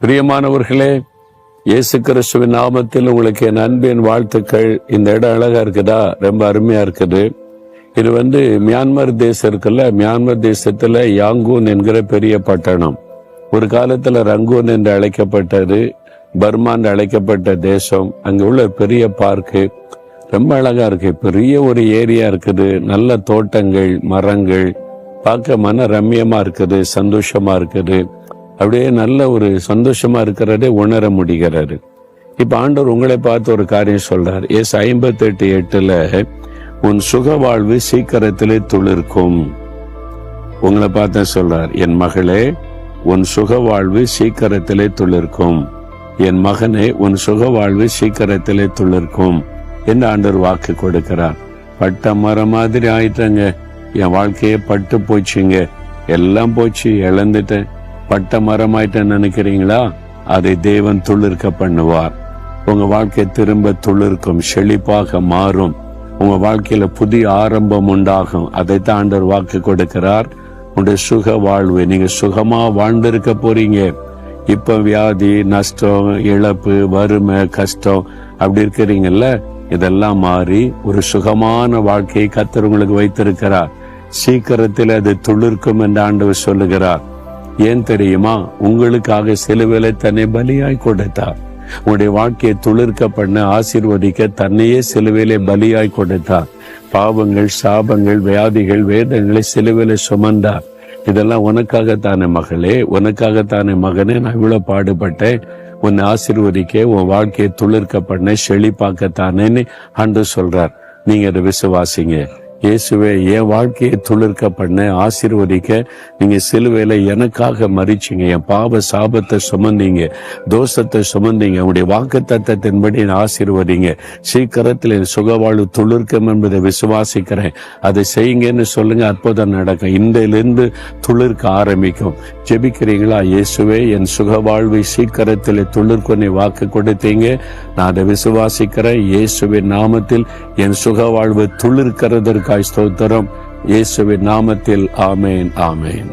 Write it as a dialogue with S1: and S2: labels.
S1: பிரியமானவர்களே, இயேசு கிறிஸ்துவின் நாமத்தில் உங்களுக்கு என் அன்பின் வாழ்த்துக்கள். இந்த இடம் அழகா இருக்குதா? ரொம்ப அருமையா இருக்குது. இது மியான்மர் தேசம் இருக்குல்ல, மியான்மர் தேசத்துல யாங்கூன் என்கிற பெரிய பட்டணம். ஒரு காலத்துல ரங்கூன் என்று அழைக்கப்பட்டது, பர்மான் அழைக்கப்பட்ட தேசம். அங்க உள்ள பெரிய பார்க்கு ரொம்ப அழகா இருக்கு. பெரிய ஒரு ஏரியா இருக்குது, நல்ல தோட்டங்கள், மரங்கள், பார்க்க மன ரம்யமா இருக்குது, சந்தோஷமா இருக்குது. அப்படியே நல்ல ஒரு சந்தோஷமா இருக்கிறதே உணர முடிகிறது. இப்ப ஆண்டவர் உங்களை பார்த்து ஒரு காரியம் சொல்றார். எஸ் 58:8 உன் சுக வாழ்வு சீக்கிரத்திலே துளிர்க்கும். உங்களை பார்த்து சொல்றார், என் மகளே உன் சுக வாழ்வு சீக்கிரத்திலே துளிர்க்கும், என் மகனே உன் சுக வாழ்வு சீக்கிரத்திலே துளிர்க்கும் என்று ஆண்டவர் வாக்கு கொடுக்கிறார். பட்ட மரம் மாதிரி ஆயிட்டாங்க, என் வாழ்க்கையே பட்டு போச்சுங்க, எல்லாம் போச்சு, இழந்துட்டேன், பட்ட மரமாயிட்டேன்னு நினைக்கிறீங்களா? அதை தேவன் துளிர்க்க பண்ணுவார். உங்க வாழ்க்கை திரும்ப துளிர்க்கும், செழிப்பாக மாறும். உங்க வாழ்க்கையில புதிய ஆரம்பம் உண்டாகும். அதைத்தான் ஆண்டவர் வாக்கு கொடுக்கிறார். உங்களுடைய சுக வாழ்வு, நீங்க சுகமா வாழ்ந்திருக்க போறீங்க. இப்ப வியாதி, நஷ்டம், இழப்பு, வறுமை, கஷ்டம் அப்படி இருக்கிறீங்கல்ல, இதெல்லாம் மாறி ஒரு சுகமான வாழ்க்கையை கர்த்தர் உங்களுக்கு வைத்திருக்கிறார். சீக்கிரத்தில் அது துளிர்க்கும் என்று ஆண்டவர் சொல்லுகிறார். ஏன் தெரியுமா? உங்களுக்காக சிலுவையிலே தன்னை பலியாய் கொடுத்தார். உங்களுடைய வாழ்க்கையை துளிர்க்க பண்ண, ஆசீர்வதிக்க தன்னையே சிலுவையிலே பலியாய் கொடுத்தார். பாவங்கள், சாபங்கள், வியாதிகள், வேதங்களை சிலுவையிலே சுமந்தார். இதெல்லாம் உனக்காகத்தானே மகளே, உனக்காகத்தானே மகனே, நான் இவ்வளவு பாடுபட்டேன் உன்னை ஆசீர்வதிக்க, உன் வாழ்க்கையை துளிர்க்க பண்ண, செழிப்பாக்கத்தானேன்னு ஆண்டவர் சொல்றார். நீங்க அதை விசுவாசிங்க. இயேசுவே, என் வாழ்க்கையை துளிர்க்க பண்ண, ஆசீர்வதிக்க நீங்க சிலுவையில எனக்காக மரிச்சீங்க, என் பாவ சாபத்தை சுமந்தீங்க, தோஷத்தை சுமந்தீங்க. உங்களுடைய வாக்கு தத்தத்தின்படி ஆசீர்வதிங்க. சீக்கிரத்தில் என் சுகவாழ்வு துளிர்க்கும் என்பதை விசுவாசிக்கிறேன். அதை செய்யுங்கன்னு சொல்லுங்க, அற்புதம் நடக்கும். இன்றிலிருந்து துளிர்க்க ஆரம்பிக்கும். ஜெபிக்கிறீங்களா? இயேசுவே, என் சுகவாழ்வை சீக்கிரத்தில் துளிர்க்க வாக்கு கொடுத்தீங்க, நான் அதை விசுவாசிக்கிறேன். இயேசுவின் நாமத்தில் என் சுகவாழ்வு துளிர்க்கிறதற்கு ஸ்தோத்திரம். இயேசுவின் நாமத்தில் ஆமேன், ஆமேன்.